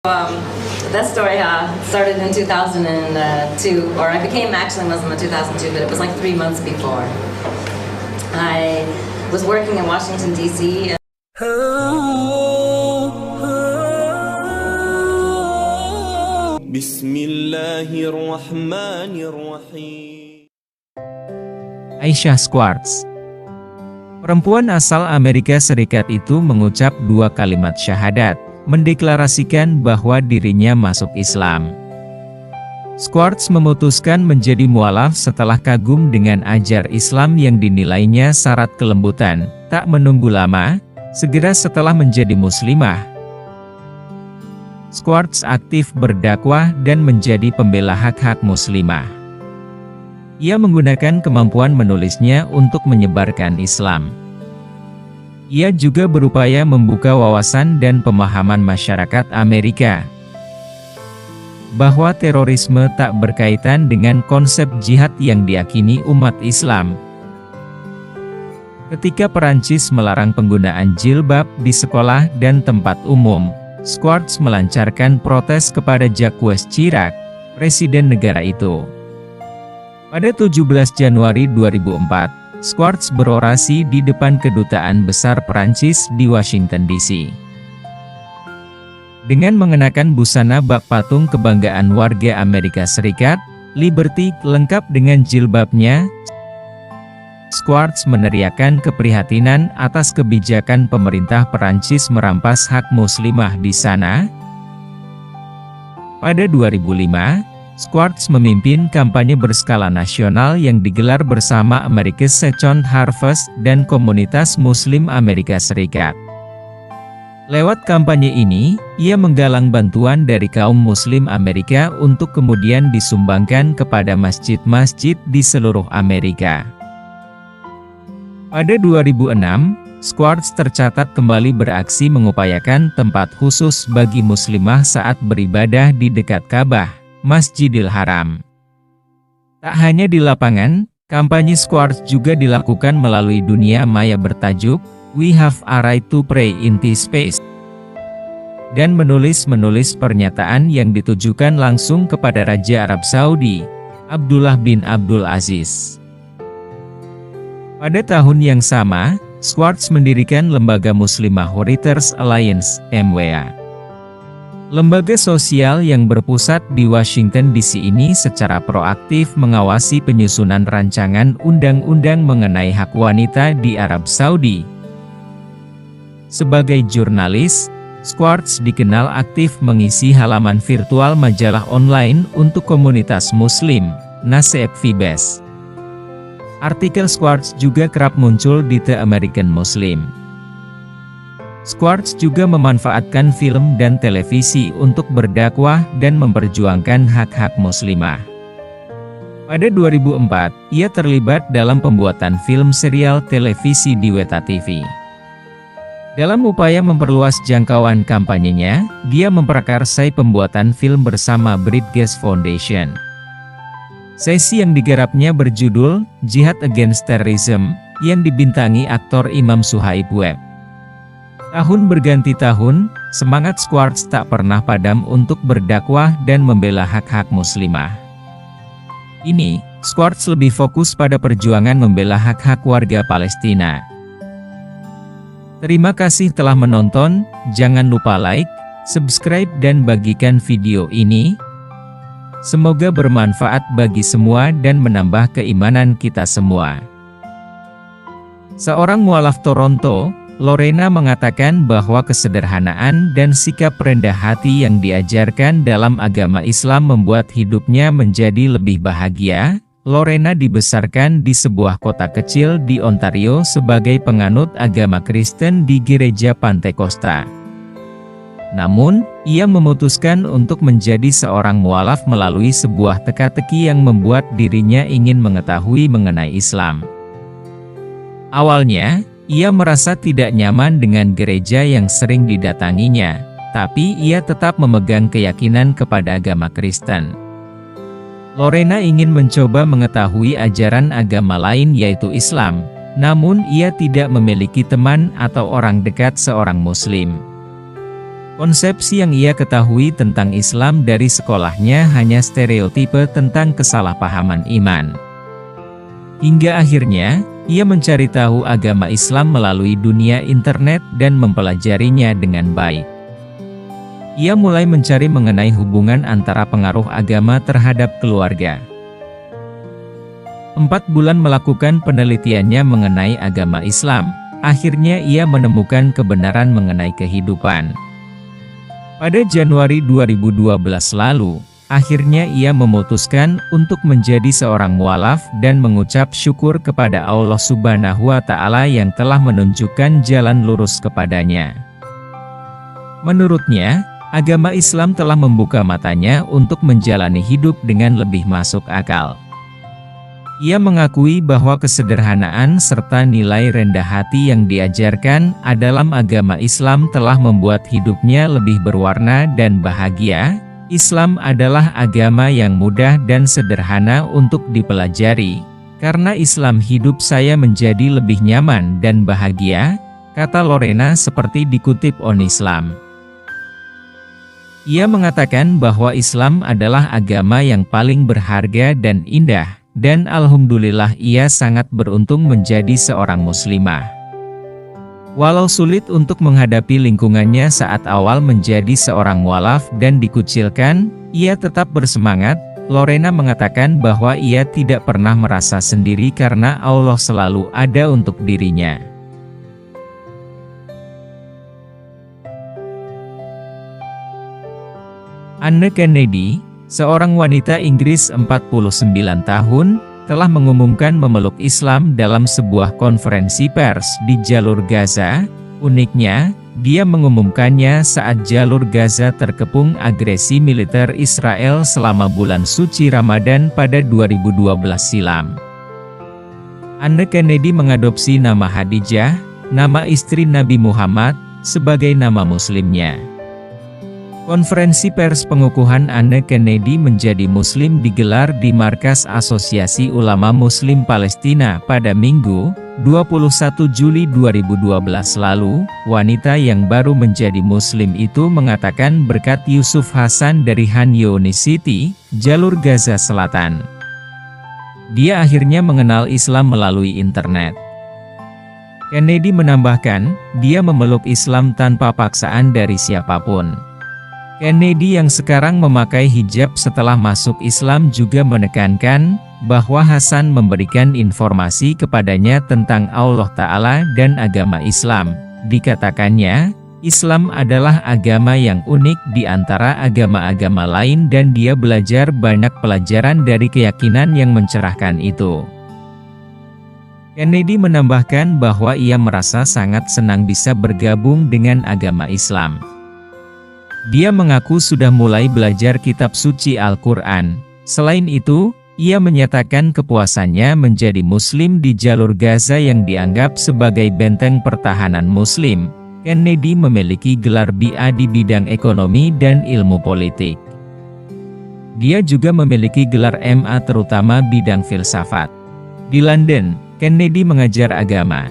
Um, that story started in 2002, or I became actually Muslim in 2002, but it was like 3 months before. I was working in Washington, D.C. Bismillahirrahmanirrahim. Aisyah Schwartz, perempuan asal Amerika Serikat itu mengucap 2 kalimat syahadat, mendeklarasikan bahwa dirinya masuk Islam. Schwartz memutuskan menjadi mualaf setelah kagum dengan ajar Islam yang dinilainya syarat kelembutan. Tak menunggu lama, segera setelah menjadi muslimah, Schwartz aktif berdakwah dan menjadi pembela hak-hak muslimah. Ia menggunakan kemampuan menulisnya untuk menyebarkan Islam. Ia juga berupaya membuka wawasan dan pemahaman masyarakat Amerika bahwa terorisme tak berkaitan dengan konsep jihad yang diyakini umat Islam. Ketika Perancis melarang penggunaan jilbab di sekolah dan tempat umum, Schwartz melancarkan protes kepada Jacques Chirac, presiden negara itu. Pada 17 Januari 2004, Schwartz berorasi di depan Kedutaan Besar Perancis di Washington, D.C. Dengan mengenakan busana bak patung kebanggaan warga Amerika Serikat, Liberty, lengkap dengan jilbabnya, Schwartz meneriakkan keprihatinan atas kebijakan pemerintah Perancis merampas hak muslimah di sana. Pada 2005, Schwartz memimpin kampanye berskala nasional yang digelar bersama America's Second Harvest dan komunitas Muslim Amerika Serikat. Lewat kampanye ini, ia menggalang bantuan dari kaum Muslim Amerika untuk kemudian disumbangkan kepada masjid-masjid di seluruh Amerika. Pada 2006, Schwartz tercatat kembali beraksi mengupayakan tempat khusus bagi muslimah saat beribadah di dekat Ka'bah, Masjidil Haram. Tak hanya di lapangan, kampanye Schwartz juga dilakukan melalui dunia maya bertajuk We Have a Right to Pray in This Space, dan menulis pernyataan yang ditujukan langsung kepada Raja Arab Saudi, Abdullah bin Abdul Aziz. Pada tahun yang sama, Schwartz mendirikan lembaga Muslimah Writers Alliance, MWA. Lembaga sosial yang berpusat di Washington DC ini secara proaktif mengawasi penyusunan rancangan undang-undang mengenai hak wanita di Arab Saudi. Sebagai jurnalis, Schwartz dikenal aktif mengisi halaman virtual majalah online untuk komunitas Muslim, Nasib Vibes. Artikel Schwartz juga kerap muncul di The American Muslim. Schwartz juga memanfaatkan film dan televisi untuk berdakwah dan memperjuangkan hak-hak muslimah. Pada 2004, ia terlibat dalam pembuatan film serial televisi di Weta TV. Dalam upaya memperluas jangkauan kampanyenya, dia memprakarsai pembuatan film bersama Bridges Foundation. Sesi yang digarapnya berjudul Jihad Against Terrorism, yang dibintangi aktor Imam Suhaib Webb. Tahun berganti tahun, semangat Schwartz tak pernah padam untuk berdakwah dan membela hak-hak muslimah. Ini, Schwartz lebih fokus pada perjuangan membela hak-hak warga Palestina. Terima kasih telah menonton, jangan lupa like, subscribe dan bagikan video ini. Semoga bermanfaat bagi semua dan menambah keimanan kita semua. Seorang mualaf Toronto, Lorena, mengatakan bahwa kesederhanaan dan sikap rendah hati yang diajarkan dalam agama Islam membuat hidupnya menjadi lebih bahagia. Lorena dibesarkan di sebuah kota kecil di Ontario sebagai penganut agama Kristen di gereja Pantekosta. Namun, ia memutuskan untuk menjadi seorang mualaf melalui sebuah teka-teki yang membuat dirinya ingin mengetahui mengenai Islam. Awalnya, ia merasa tidak nyaman dengan gereja yang sering didatanginya, tapi ia tetap memegang keyakinan kepada agama Kristen. Lorena ingin mencoba mengetahui ajaran agama lain yaitu Islam, namun ia tidak memiliki teman atau orang dekat seorang Muslim. Konsepsi yang ia ketahui tentang Islam dari sekolahnya hanya stereotipe tentang kesalahpahaman iman. Hingga akhirnya, ia mencari tahu agama Islam melalui dunia internet dan mempelajarinya dengan baik. Ia mulai mencari mengenai hubungan antara pengaruh agama terhadap keluarga. 4 bulan melakukan penelitiannya mengenai agama Islam, akhirnya ia menemukan kebenaran mengenai kehidupan. Pada Januari 2012 lalu, akhirnya ia memutuskan untuk menjadi seorang mualaf dan mengucap syukur kepada Allah Subhanahu wa Ta'ala yang telah menunjukkan jalan lurus kepadanya. Menurutnya, agama Islam telah membuka matanya untuk menjalani hidup dengan lebih masuk akal. Ia mengakui bahwa kesederhanaan serta nilai rendah hati yang diajarkan dalam agama Islam telah membuat hidupnya lebih berwarna dan bahagia. Islam adalah agama yang mudah dan sederhana untuk dipelajari. Karena Islam hidup saya menjadi lebih nyaman dan bahagia, kata Lorena seperti dikutip On Islam. Ia mengatakan bahwa Islam adalah agama yang paling berharga dan indah. Dan alhamdulillah ia sangat beruntung menjadi seorang muslimah. Walau sulit untuk menghadapi lingkungannya saat awal menjadi seorang mualaf dan dikucilkan, ia tetap bersemangat. Lorena mengatakan bahwa ia tidak pernah merasa sendiri karena Allah selalu ada untuk dirinya. Anne Kennedy, seorang wanita Inggris 49 tahun, telah mengumumkan memeluk Islam dalam sebuah konferensi pers di jalur Gaza. Uniknya, dia mengumumkannya saat jalur Gaza terkepung agresi militer Israel selama bulan suci Ramadan pada 2012 silam. Anne Kennedy mengadopsi nama Khadijah, nama istri Nabi Muhammad, sebagai nama muslimnya. Konferensi pers pengukuhan Anne Kennedy menjadi Muslim digelar di Markas Asosiasi Ulama Muslim Palestina pada Minggu, 21 Juli 2012 lalu. Wanita yang baru menjadi Muslim itu mengatakan berkat Yusuf Hasan dari Han Younis City, jalur Gaza Selatan. Dia akhirnya mengenal Islam melalui internet. Kennedy menambahkan, dia memeluk Islam tanpa paksaan dari siapapun. Kennedy yang sekarang memakai hijab setelah masuk Islam juga menekankan bahwa Hasan memberikan informasi kepadanya tentang Allah Ta'ala dan agama Islam. Dikatakannya, Islam adalah agama yang unik di antara agama-agama lain dan dia belajar banyak pelajaran dari keyakinan yang mencerahkan itu. Kennedy menambahkan bahwa ia merasa sangat senang bisa bergabung dengan agama Islam. Dia mengaku sudah mulai belajar kitab suci Al-Quran. Selain itu, ia menyatakan kepuasannya menjadi Muslim di jalur Gaza yang dianggap sebagai benteng pertahanan Muslim. Kennedy memiliki gelar BA di bidang ekonomi dan ilmu politik. Dia juga memiliki gelar MA terutama bidang filsafat. Di London, Kennedy mengajar agama.